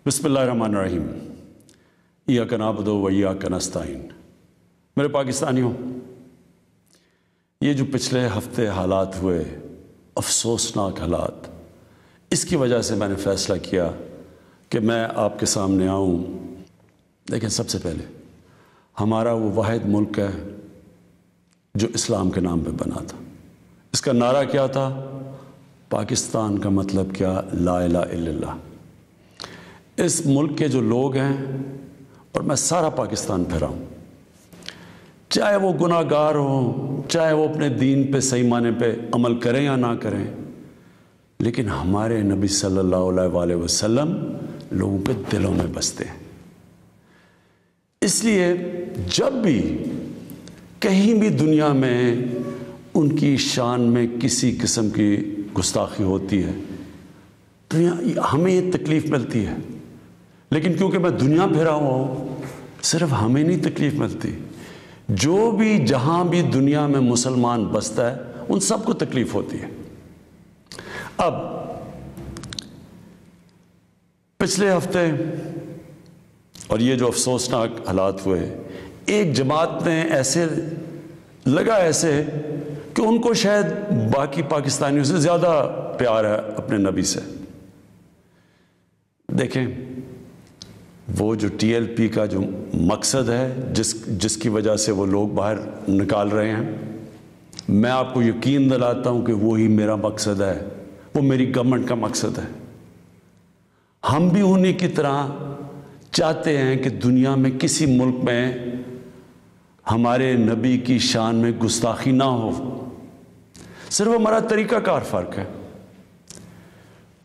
बिस्मिल्लाहिर्रहमानिर्रहीम। इय्याका नअबुदु व इय्याका नस्तईन। मेरे पाकिस्तानियों, ये जो पिछले हफ्ते हालात हुए, अफसोसनाक हालात, इसकी वजह से मैंने फ़ैसला किया कि मैं आपके सामने आऊँ। लेकिन सबसे पहले हमारा वो वाहिद मुल्क है जो इस्लाम के नाम पे बना था। इसका नारा क्या था? पाकिस्तान का मतलब क्या? ला इलाहा इल्लल्लाह। इस मुल्क के जो लोग हैं, और मैं सारा पाकिस्तान फिरा हूँ, चाहे वो गुनाहगार हों, चाहे वो अपने दीन पे सही माने पे अमल करें या ना करें, लेकिन हमारे नबी सल्लल्लाहु अलैहि वसल्लम लोगों के दिलों में बसते हैं। इसलिए जब भी कहीं भी दुनिया में उनकी शान में किसी किस्म की गुस्ताखी होती है तो हमें ये तकलीफ़ मिलती है। लेकिन क्योंकि मैं दुनिया फिरा हुआ हूँ, सिर्फ हमें नहीं तकलीफ़ मिलती, जो भी जहाँ भी दुनिया में मुसलमान बसता है उन सबको तकलीफ़ होती है। अब पिछले हफ्ते और ये जो अफसोसनाक हालात हुए, एक जमात ने ऐसे लगा कि उनको शायद बाकी पाकिस्तानियों से ज़्यादा प्यार है अपने नबी से। देखें, वो जो TLP का जो मकसद है, जिसकी वजह से वो लोग बाहर निकाल रहे हैं, मैं आपको यकीन दिलाता हूँ कि वही मेरा मकसद है, वो मेरी गवर्नमेंट का मकसद है। हम भी उन्हीं की तरह चाहते हैं कि दुनिया में किसी मुल्क में हमारे नबी की शान में गुस्ताखी ना हो। सिर्फ हमारा तरीक़ाकार फ़र्क है।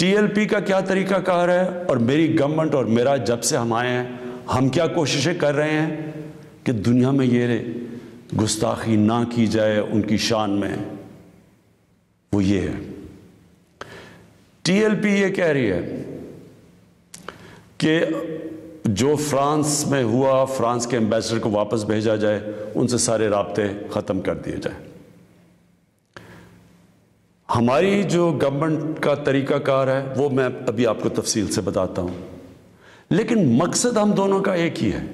TLP का क्या तरीक़ाकार है और मेरी गवर्नमेंट और मेरा जब से हम आए हैं, हम क्या कोशिशें कर रहे हैं कि दुनिया में ये गुस्ताखी ना की जाए उनकी शान में, वो ये है। TLP ये कह रही है कि जो फ्रांस में हुआ, फ्रांस के एम्बेसडर को वापस भेजा जाए, उनसे सारे राब्ते ख़त्म कर दिए जाए। हमारी जो गवर्नमेंट का तरीक़ाकार है वो मैं अभी आपको तफसील से बताता हूँ, लेकिन मकसद हम दोनों का एक ही है।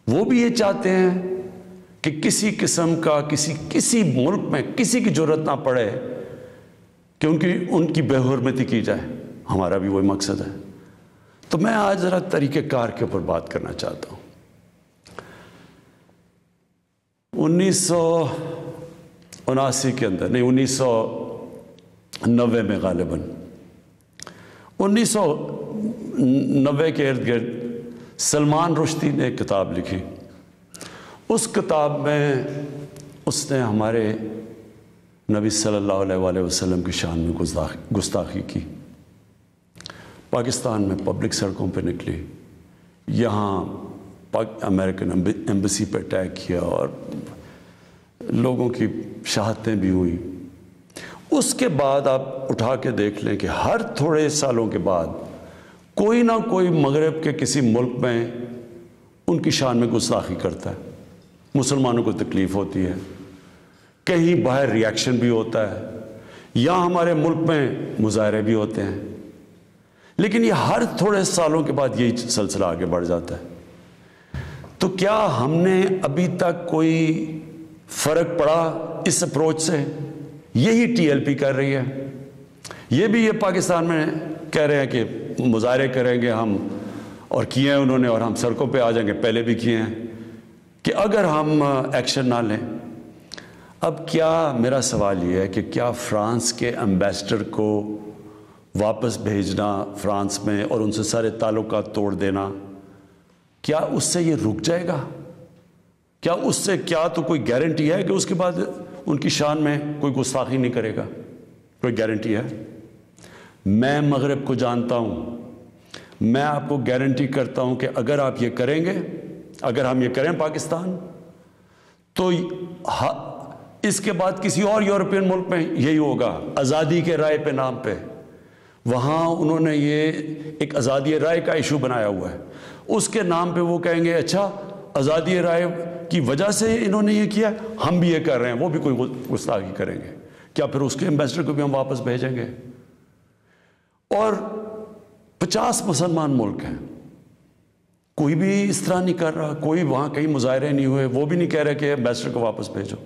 वो भी ये चाहते हैं कि किसी किस्म का किसी मुल्क में किसी की ज़रूरत ना पड़े कि उनकी बेहुरमती की जाए। हमारा भी वही मकसद है। तो मैं आज ज़रा तरीक़ेकार के ऊपर बात करना चाहता हूँ। 1979 के अंदर, नहीं 1990 में गालिबन 1990 के इर्द गिर्द सलमान रुश्दी ने एक किताब लिखी। उस किताब में उसने हमारे नबी सल्लल्लाहु अलैहि वसल्लम की शान में गुस्ताखी की। पाकिस्तान में पब्लिक सड़कों पे निकली, यहाँ अमेरिकन एम्बेसी पे अटैक किया और लोगों की शहादतें भी हुई। उसके बाद आप उठा के देख लें कि हर थोड़े सालों के बाद कोई ना कोई मगरब के किसी मुल्क में उनकी शान में गुस्ताखी करता है। मुसलमानों को तकलीफ़ होती है, कहीं बाहर रिएक्शन भी होता है, या हमारे मुल्क में मुजाहरे भी होते हैं। लेकिन ये हर थोड़े सालों के बाद यही सिलसिला आगे बढ़ जाता है। तो क्या हमने अभी तक कोई फ़र्क पड़ा इस अप्रोच से? यही TLP कर रही है। ये भी ये पाकिस्तान में कह रहे हैं कि मुजाहरे करेंगे हम, और किए हैं उन्होंने, और हम सड़कों पे आ जाएंगे, पहले भी किए हैं, कि अगर हम एक्शन ना लें। अब क्या मेरा सवाल ये है कि क्या फ्रांस के एम्बेसडर को वापस भेजना फ्रांस में और उनसे सारे ताल्लुकात तोड़ देना, क्या उससे ये रुक जाएगा? क्या उससे क्या तो कोई गारंटी है कि उसके बाद उनकी शान में कोई गुस्ताखी नहीं करेगा? कोई गारंटी है? मैं मगरब को जानता हूँ, मैं आपको गारंटी करता हूँ कि अगर आप ये करेंगे, अगर हम ये करें पाकिस्तान, तो इसके बाद किसी और यूरोपियन मुल्क में यही होगा। आज़ादी के राय पे नाम पे वहाँ उन्होंने ये एक आज़ादी राय का इशू बनाया हुआ है। उसके नाम पे वो कहेंगे अच्छा आज़ादी राय की वजह से इन्होंने ये किया, हम भी ये कर रहे हैं, वो भी कोई गुस्ताखी करेंगे। क्या फिर उसके एम्बेसडर को भी हम वापस भेजेंगे? और 50 मुसलमान मुल्क हैं, कोई भी इस तरह नहीं कर रहा, कोई वहाँ कहीं मुजाहरे नहीं हुए, वो भी नहीं कह रहे कि एम्बेसडर को वापस भेजो।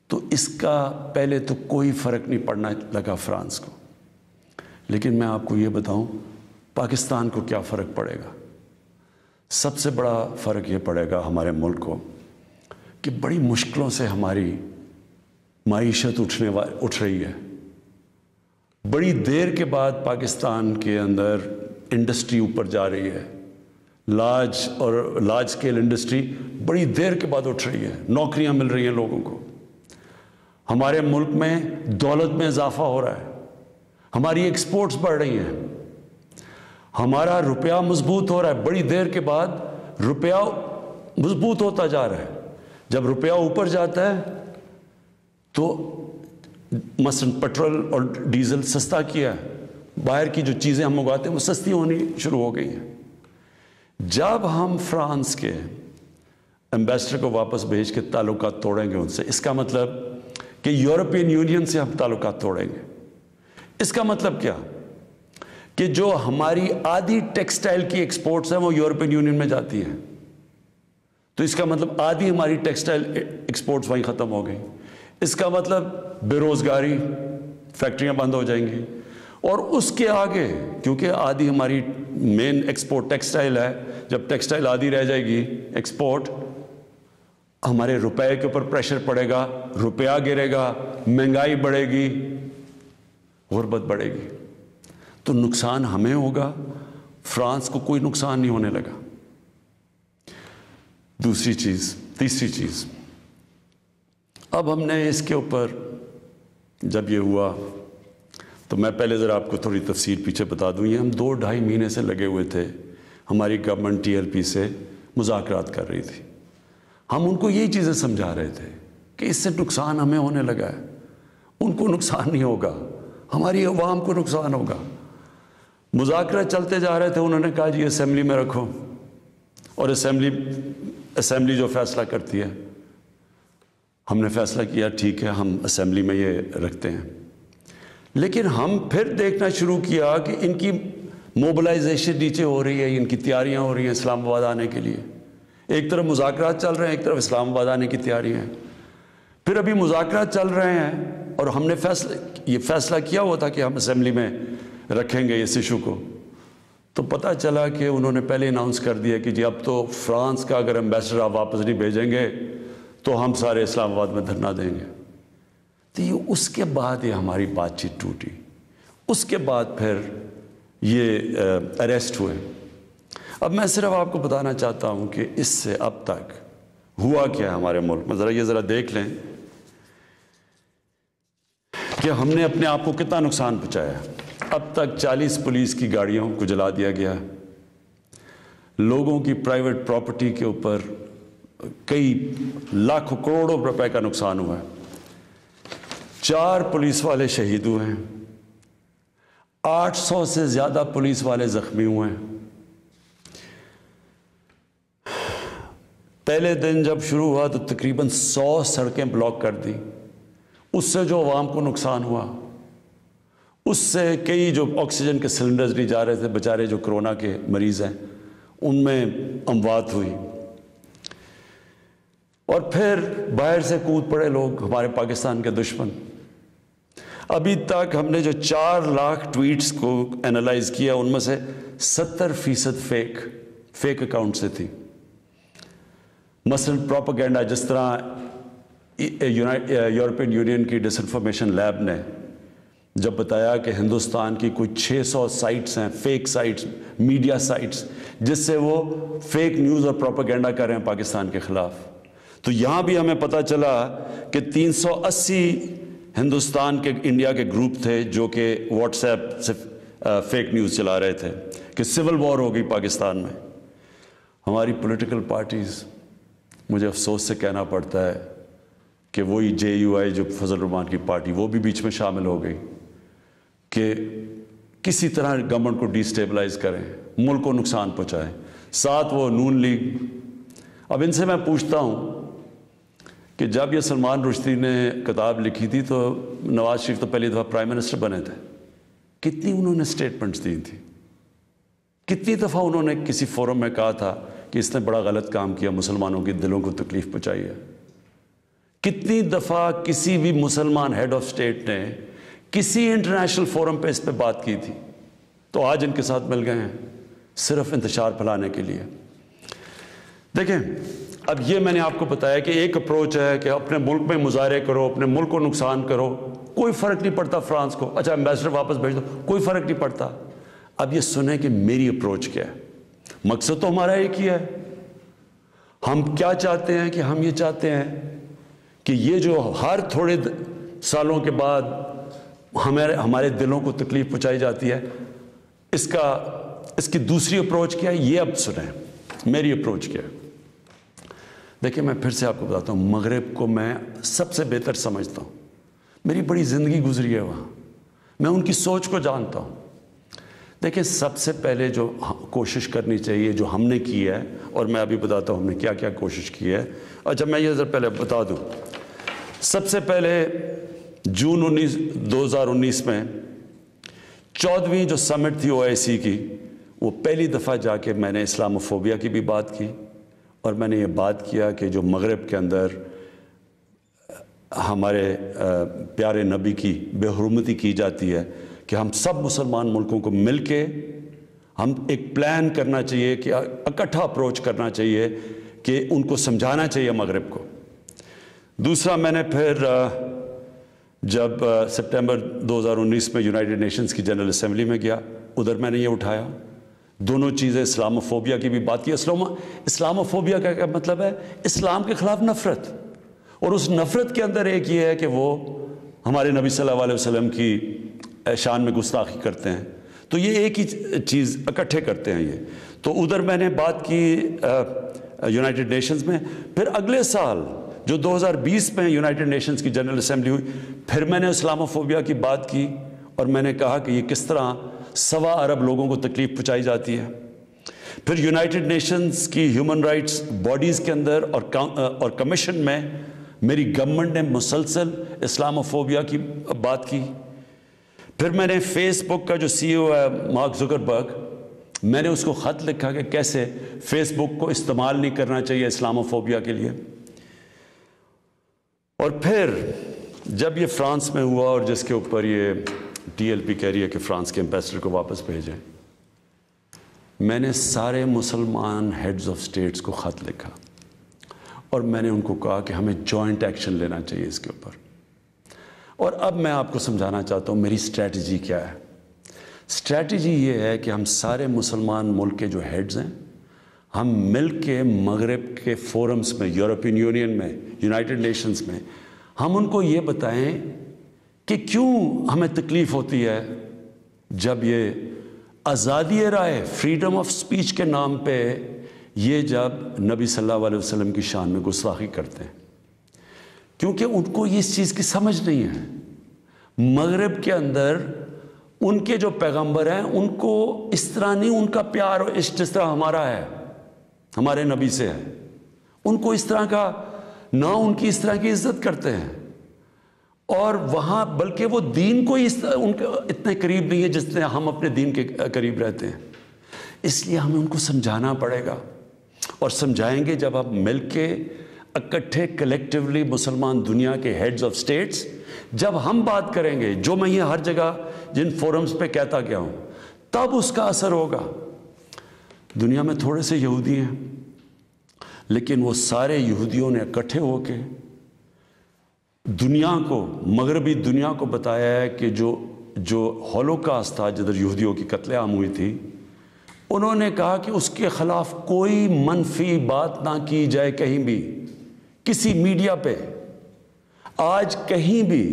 तो इसका पहले तो कोई फ़र्क नहीं पड़ना लगा फ्रांस को। लेकिन मैं आपको ये बताऊं, पाकिस्तान को क्या फ़र्क पड़ेगा? सबसे बड़ा फ़र्क ये पड़ेगा हमारे मुल्क को कि बड़ी मुश्किलों से हमारी माईशत उठ रही है। बड़ी देर के बाद पाकिस्तान के अंदर इंडस्ट्री ऊपर जा रही है, लार्ज स्केल इंडस्ट्री बड़ी देर के बाद उठ रही है, नौकरियां मिल रही हैं लोगों को, हमारे मुल्क में दौलत में इजाफा हो रहा है, हमारी एक्सपोर्ट्स बढ़ रही हैं, हमारा रुपया मजबूत हो रहा है। बड़ी देर के बाद रुपया मजबूत होता जा रहा है। जब रुपया ऊपर जाता है तो मसलन पेट्रोल और डीजल सस्ता किया है, बाहर की जो चीज़ें हम उगाते हैं वो सस्ती होनी शुरू हो गई हैं। जब हम फ्रांस के एम्बेसडर को वापस भेज के ताल्लुकात तोड़ेंगे उनसे, इसका मतलब कि यूरोपियन यूनियन से हम ताल्लुकात तोड़ेंगे। इसका मतलब क्या कि जो हमारी आधी टेक्सटाइल की एक्सपोर्ट्स हैं वो यूरोपियन यूनियन में जाती हैं, तो इसका मतलब आधी हमारी टेक्सटाइल एक्सपोर्ट्स वहीं ख़त्म हो गई। इसका मतलब बेरोज़गारी, फैक्ट्रियां बंद हो जाएंगी। और उसके आगे, क्योंकि आधी हमारी मेन एक्सपोर्ट टेक्सटाइल है, जब टेक्सटाइल आधी रह जाएगी एक्सपोर्ट, हमारे रुपए के ऊपर प्रेशर पड़ेगा, रुपया गिरेगा, महंगाई बढ़ेगी, गुर्बत बढ़ेगी। तो नुकसान हमें होगा, फ्रांस को कोई नुकसान नहीं होने लगा। तीसरी चीज़, अब हमने इसके ऊपर जब ये हुआ तो मैं पहले ज़रा आपको थोड़ी तफसील पीछे बता दूँ। ये हम 2-2.5 महीने से लगे हुए थे, हमारी गवर्नमेंट TLP से मुज़ाकरात कर रही थी। हम उनको यही चीज़ें समझा रहे थे कि इससे नुकसान हमें होने लगा है, उनको नुकसान नहीं होगा, हमारी अवाम को नुकसान होगा। मुज़ाकरात चलते जा रहे थे, उन्होंने कहा जी असेंबली में रखो, और असेंबली जो फ़ैसला करती है। हमने फ़ैसला किया ठीक है, हम असेंबली में ये रखते हैं। लेकिन हम फिर देखना शुरू किया कि इनकी मोबिलाइजेशन नीचे हो रही है, इनकी तैयारियां हो रही हैं इस्लामाबाद आने के लिए। एक तरफ मुज़ाकरात चल रहे हैं, एक तरफ इस्लामाबाद आने की तैयारियां हैं। फिर अभी मुज़ाकरात चल रहे हैं और हमने ये फ़ैसला किया हुआ था कि हम असेंबली में रखेंगे इस इशू को। तो पता चला कि उन्होंने पहले अनाउंस कर दिया कि जी अब तो फ्रांस का अगर एम्बेसडर आप वापस नहीं भेजेंगे तो हम सारे इस्लामाबाद में धरना देंगे। तो ये उसके बाद ये हमारी बातचीत टूटी। उसके बाद फिर ये अरेस्ट हुए। अब मैं सिर्फ आपको बताना चाहता हूँ कि इससे अब तक हुआ क्या है हमारे मुल्क में। ज़रा देख लें कि हमने अपने आप को कितना नुकसान पहुँचाया। अब तक 40 पुलिस की गाड़ियों को जला दिया गया, लोगों की प्राइवेट प्रॉपर्टी के ऊपर कई लाखों करोड़ों रुपए का नुकसान हुआ है, 4 पुलिस वाले शहीद हुए हैं, 800 से ज़्यादा पुलिस वाले ज़ख्मी हुए हैं। पहले दिन जब शुरू हुआ तो तकरीबन 100 सड़कें ब्लॉक कर दी। उससे जो आवाम को नुकसान हुआ, उससे कई जो ऑक्सीजन के सिलेंडर्स नहीं जा रहे थे, बेचारे जो कोरोना के मरीज़ हैं, उनमें अमवात हुई। और फिर बाहर से कूद पड़े लोग, हमारे पाकिस्तान के दुश्मन। अभी तक हमने जो 4 लाख ट्वीट्स को एनालाइज किया, उनमें से 70% फेक अकाउंट से थी। मसलन प्रोपेगेंडा, जिस तरह यूरोपियन यूनियन की डिसइंफॉर्मेशन लैब ने जब बताया कि हिंदुस्तान की कोई 600 साइट्स हैं, फेक साइट्स, मीडिया साइट्स, जिससे वो फेक न्यूज़ और प्रोपेगेंडा कर रहे हैं पाकिस्तान के ख़िलाफ़। तो यहाँ भी हमें पता चला कि 380 हिंदुस्तान के इंडिया के ग्रुप थे जो कि व्हाट्सएप से फेक न्यूज़ चला रहे थे कि सिविल वॉर हो गई पाकिस्तान में। हमारी पॉलिटिकल पार्टीज़, मुझे अफसोस से कहना पड़ता है कि वही JUI जो फजल रहमान की पार्टी, वो भी बीच में शामिल हो गई कि किसी तरह गवर्नमेंट को डिस्टेबलाइज करें, मुल्क को नुकसान पहुँचाएं। साथ वो नून लीग। अब इनसे मैं पूछता हूँ कि जब ये सलमान रुश्दी ने किताब लिखी थी तो नवाज शरीफ तो पहली दफ़ा प्राइम मिनिस्टर बने थे, कितनी उन्होंने स्टेटमेंट्स दी थी, کتنی دفعہ انہوں نے کسی فورم میں کہا تھا کہ اس نے بڑا غلط کام کیا، مسلمانوں کے دلوں کو تکلیف پہنچائی ہے؟ کتنی دفعہ کسی بھی مسلمان ہیڈ آف اسٹیٹ نے کسی انٹرنیشنل فورم پہ اس پہ بات کی تھی؟ تو آج ان کے ساتھ مل گئے ہیں صرف انتشار پھیلانے کے لیے۔ دیکھیں، اب یہ میں نے آپ کو بتایا کہ ایک اپروچ ہے کہ اپنے ملک میں مظاہرے کرو، اپنے ملک کو نقصان کرو، کوئی فرق نہیں پڑتا فرانس کو، اچھا ایمبیسڈر واپس بھیج دو، کوئی فرق نہیں پڑتا۔ اب یہ سنیں کہ میری اپروچ کیا ہے۔ مقصد تو ہمارا ایک ہی ہے، ہم کیا چاہتے ہیں کہ ہم یہ چاہتے ہیں کہ یہ جو ہر تھوڑے سالوں کے بعد ہمارے دلوں کو تکلیف پہنچائی جاتی ہے، اس کی دوسری اپروچ کیا ہے، یہ اب سنیں میری اپروچ کیا ہے۔ دیکھیں، میں پھر سے آپ کو بتاتا ہوں، مغرب کو میں سب سے بہتر سمجھتا ہوں، میری بڑی زندگی گزری ہے وہاں، میں ان کی سوچ کو جانتا ہوں۔ دیکھیں، سب سے پہلے جو کوشش کرنی چاہیے، جو ہم نے کی ہے، اور میں ابھی بتاتا ہوں ہم نے کیا کیا کوشش کی ہے۔ اچھا، میں یہ ذرا پہلے بتا دوں، سب سے پہلے جون 2019 میں 14ویں جو سمٹ تھی OIC کی، وہ پہلی دفعہ جا کے میں نے اسلاموفوبیا کی بھی بات کی، اور میں نے یہ بات کیا کہ جو مغرب کے اندر ہمارے پیارے نبی کی بے حرمتی کی جاتی ہے، کہ ہم سب مسلمان ملکوں کو مل کے ہم ایک پلان کرنا چاہیے، کہ اکٹھا اپروچ کرنا چاہیے، کہ ان کو سمجھانا چاہیے مغرب کو۔ دوسرا، میں نے پھر جب سپٹمبر 2019 میں یونائٹڈ نیشنز کی جنرل اسمبلی میں گیا، ادھر میں نے یہ اٹھایا، دونوں چیزیں، اسلاموفوبیا کی بھی بات کی۔ اسلاموفوبیا کا کیا مطلب ہے؟ اسلام کے خلاف نفرت، اور اس نفرت کے اندر ایک یہ ہے کہ وہ ہمارے نبی صلی اللہ علیہ وسلم کی شان میں گستاخی کرتے ہیں، تو یہ ایک ہی چیز اکٹھے کرتے ہیں یہ۔ تو ادھر میں نے بات کی یونائٹڈ نیشنز میں۔ پھر اگلے سال جو 2020 میں یونائٹڈ نیشنز کی جنرل اسمبلی ہوئی، پھر میں نے اسلاموفوبیا کی بات کی، اور میں نے کہا کہ یہ کس طرح 1.25 ارب لوگوں کو تکلیف پہنچائی جاتی ہے۔ پھر یونائٹڈ نیشنز کی ہیومن رائٹس باڈیز کے اندر اور کمیشن میں میری گورنمنٹ نے مسلسل اسلاموفوبیا کی بات کی۔ پھر میں نے فیس بک کا جو CEO ہے مارک زکربرگ، میں نے اس کو خط لکھا کہ کیسے فیس بک کو استعمال نہیں کرنا چاہیے اسلاموفوبیا کے لیے۔ اور پھر جب یہ فرانس میں ہوا، اور جس کے اوپر یہ TLP کہہ رہی ہے کہ فرانس کے ایمبیسڈر کو واپس بھیجیں، میں نے سارے مسلمان ہیڈز آف سٹیٹس کو خط لکھا، اور میں نے ان کو کہا کہ ہمیں جوائنٹ ایکشن لینا چاہیے اس کے اوپر۔ اور اب میں آپ کو سمجھانا چاہتا ہوں میری اسٹریٹجی کیا ہے۔ اسٹریٹجی یہ ہے کہ ہم سارے مسلمان ملک کے جو ہیڈز ہیں، ہم مل کے مغرب کے فورمز میں، یورپین یونین میں، یونائٹڈ نیشنز میں، ہم ان کو یہ بتائیں کہ کیوں ہمیں تکلیف ہوتی ہے جب یہ آزادی رائے، فریڈم آف سپیچ کے نام پہ یہ جب نبی صلی اللہ علیہ وسلم کی شان میں گستاخی کرتے ہیں، کیونکہ ان کو یہ اس چیز کی سمجھ نہیں ہے۔ مغرب کے اندر ان کے جو پیغمبر ہیں، ان کو اس طرح نہیں، ان کا پیار اور عشق جس طرح ہمارا ہے، ہمارے نبی سے ہے، ان کو اس طرح کا نہ، ان کی اس طرح کی عزت کرتے ہیں، اور وہاں بلکہ وہ دین کو ان کے اتنے قریب نہیں ہے جس طرح ہم اپنے دین کے قریب رہتے ہیں۔ اس لیے ہمیں ان کو سمجھانا پڑے گا، اور سمجھائیں گے جب ہم مل کے اکٹھے کلیکٹیولی مسلمان دنیا کے ہیڈز آف سٹیٹس، جب ہم بات کریں گے، جو میں یہ ہر جگہ جن فورمز پہ کہتا گیا ہوں، تب اس کا اثر ہوگا۔ دنیا میں تھوڑے سے یہودی ہیں، لیکن وہ سارے یہودیوں نے اکٹھے ہو کے دنیا کو، مغربی دنیا کو بتایا ہے کہ جو ہولوکاسٹ تھا، جدھر یہودیوں کی قتل عام ہوئی تھی، انہوں نے کہا کہ اس کے خلاف کوئی منفی بات نہ کی جائے کہیں بھی، کسی میڈیا پہ۔ آج کہیں بھی،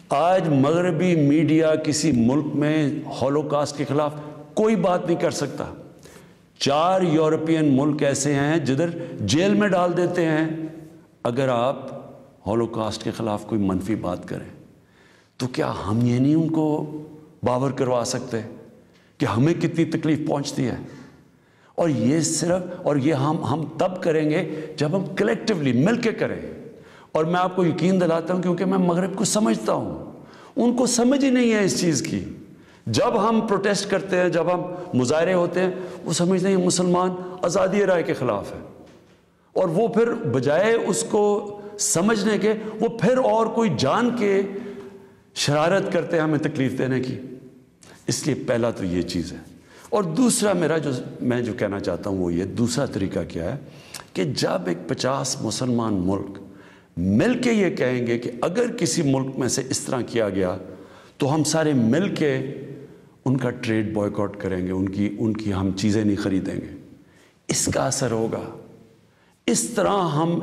آج مغربی میڈیا کسی ملک میں ہولوکاسٹ کے خلاف کوئی بات نہیں کر سکتا۔ 4 یورپین ملک ایسے ہیں جدھر جیل میں ڈال دیتے ہیں اگر آپ ہولوکاسٹ کے خلاف کوئی منفی بات کریں۔ تو کیا ہم یہ نہیں ان کو باور کروا سکتے کہ ہمیں کتنی تکلیف پہنچتی ہے؟ اور یہ صرف، اور یہ ہم تب کریں گے جب ہم کلیکٹیولی مل کے کریں۔ اور میں آپ کو یقین دلاتا ہوں، کیونکہ میں مغرب کو سمجھتا ہوں، ان کو سمجھ ہی نہیں ہے اس چیز کی۔ جب ہم پروٹیسٹ کرتے ہیں، جب ہم مظاہرے ہوتے ہیں، وہ سمجھتے ہیں مسلمان آزادی رائے کے خلاف ہے، اور وہ پھر بجائے اس کو سمجھنے کے وہ پھر اور کوئی جان کے شرارت کرتے ہیں ہمیں تکلیف دینے کی۔ اس لیے پہلا تو یہ چیز ہے۔ اور دوسرا میں جو کہنا چاہتا ہوں وہ یہ، دوسرا طریقہ کیا ہے کہ جب ایک 50 مسلمان ملک مل کے یہ کہیں گے کہ اگر کسی ملک میں سے اس طرح کیا گیا تو ہم سارے مل کے ان کا ٹریڈ بوائیکاٹ کریں گے، ان کی ہم چیزیں نہیں خریدیں گے، اس کا اثر ہوگا۔ اس طرح ہم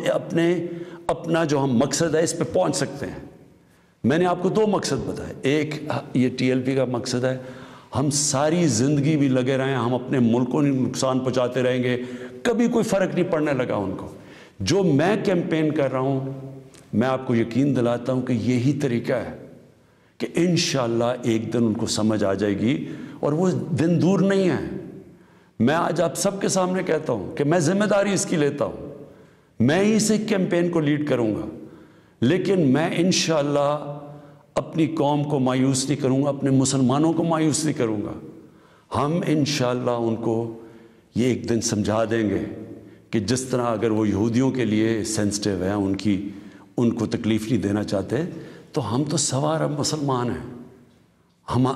اپنا جو ہم مقصد ہے اس پہ پہنچ سکتے ہیں۔ میں نے آپ کو 2 مقصد بتائے، ایک یہ TLP کا مقصد ہے، ہم ساری زندگی بھی لگے رہیں، ہم اپنے ملک کو نقصان پہنچاتے رہیں گے، کبھی کوئی فرق نہیں پڑنے لگا ان کو۔ جو میں کیمپین کر رہا ہوں، میں آپ کو یقین دلاتا ہوں کہ یہی طریقہ ہے کہ انشاءاللہ ایک دن ان کو سمجھ آ جائے گی، اور وہ دن دور نہیں ہے۔ میں آج آپ سب کے سامنے کہتا ہوں کہ میں ذمہ داری اس کی لیتا ہوں، میں ہی اس کیمپین کو لیڈ کروں گا، لیکن میں انشاءاللہ اپنی قوم کو مایوس نہیں کروں گا، اپنے مسلمانوں کو مایوس نہیں کروں گا۔ ہم انشاءاللہ ان کو یہ ایک دن سمجھا دیں گے کہ جس طرح اگر وہ یہودیوں کے لیے سینسٹیو ہیں، ان کو تکلیف نہیں دینا چاہتے، تو ہم تو سوا ارب مسلمان ہیں،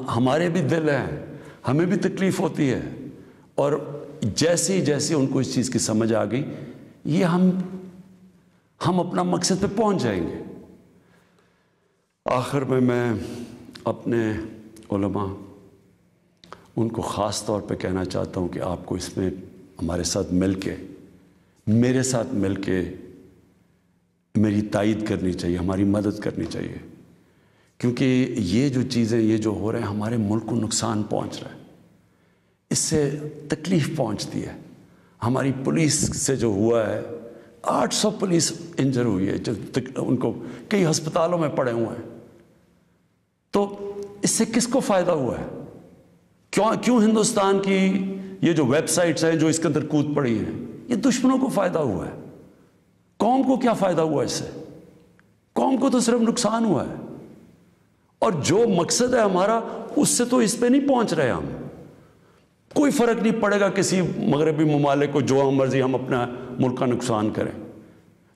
ہمارے بھی دل ہیں، ہمیں بھی تکلیف ہوتی ہے، اور جیسی ان کو اس چیز کی سمجھ آ گئی، یہ ہم اپنا مقصد پہ پہنچ جائیں گے۔ آخر میں اپنے علماء ان کو خاص طور پہ کہنا چاہتا ہوں کہ آپ کو اس میں ہمارے ساتھ مل کے، میرے ساتھ مل کے میری تائید کرنی چاہیے، ہماری مدد کرنی چاہیے، کیونکہ یہ جو چیزیں یہ جو ہو رہے ہیں ہمارے ملک کو نقصان پہنچ رہا ہے، اس سے تکلیف پہنچتی ہے۔ ہماری پولیس سے جو ہوا ہے، 800 پولیس انجر ہوئی ہے، جو ان کو کئی ہسپتالوں میں پڑے ہوئے ہیں، تو اس سے کس کو فائدہ ہوا ہے؟ کیوں ہندوستان کی یہ جو ویب سائٹس ہیں جو اس کے اندر کود پڑی ہیں، یہ دشمنوں کو فائدہ ہوا ہے؟ قوم کو کیا فائدہ ہوا اس سے؟ قوم کو تو صرف نقصان ہوا ہے، اور جو مقصد ہے ہمارا اس سے تو اس پہ نہیں پہنچ رہے ہم۔ کوئی فرق نہیں پڑے گا کسی مغربی ممالک کو، جو ہم مرضی ہم اپنا ملک کا نقصان کریں،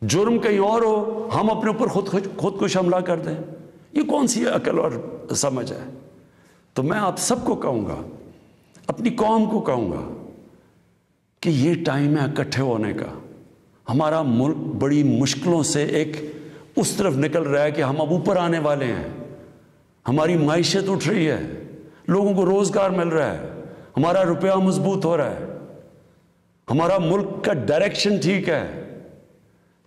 جرم کہیں اور ہو، ہم اپنے اوپر خودکش حملہ کر دیں، یہ کون سی عقل اور سمجھ ہے؟ تو میں آپ سب کو کہوں گا، اپنی قوم کو کہوں گا کہ یہ ٹائم ہے اکٹھے ہونے کا۔ ہمارا ملک بڑی مشکلوں سے ایک اس طرف نکل رہا ہے کہ ہم اب اوپر آنے والے ہیں، ہماری معیشت اٹھ رہی ہے، لوگوں کو روزگار مل رہا ہے، ہمارا روپیہ مضبوط ہو رہا ہے، ہمارا ملک کا ڈائریکشن ٹھیک ہے۔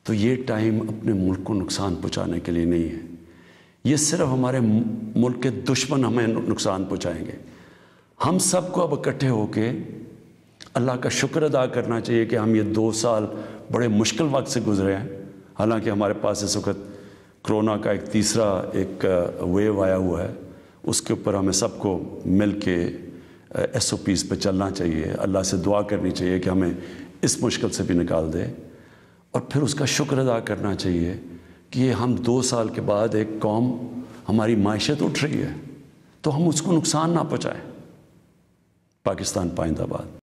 تو یہ ٹائم اپنے ملک کو نقصان پہنچانے کے لیے نہیں ہے، یہ صرف ہمارے ملک کے دشمن ہمیں نقصان پہنچائیں گے۔ ہم سب کو اب اکٹھے ہو کے اللہ کا شکر ادا کرنا چاہیے کہ ہم یہ 2 سال بڑے مشکل وقت سے گزرے ہیں، حالانکہ ہمارے پاس اس وقت کرونا کا ایک تیسرا ویو آیا ہوا ہے، اس کے اوپر ہمیں سب کو مل کے SOPs پہ چلنا چاہیے، اللہ سے دعا کرنی چاہیے کہ ہمیں اس مشکل سے بھی نکال دے، اور پھر اس کا شکر ادا کرنا چاہیے کہ یہ ہم 2 سال کے بعد ایک قوم، ہماری معیشت اٹھ رہی ہے، تو ہم اس کو نقصان نہ پہنچائیں۔ پاکستان پائندہ باد۔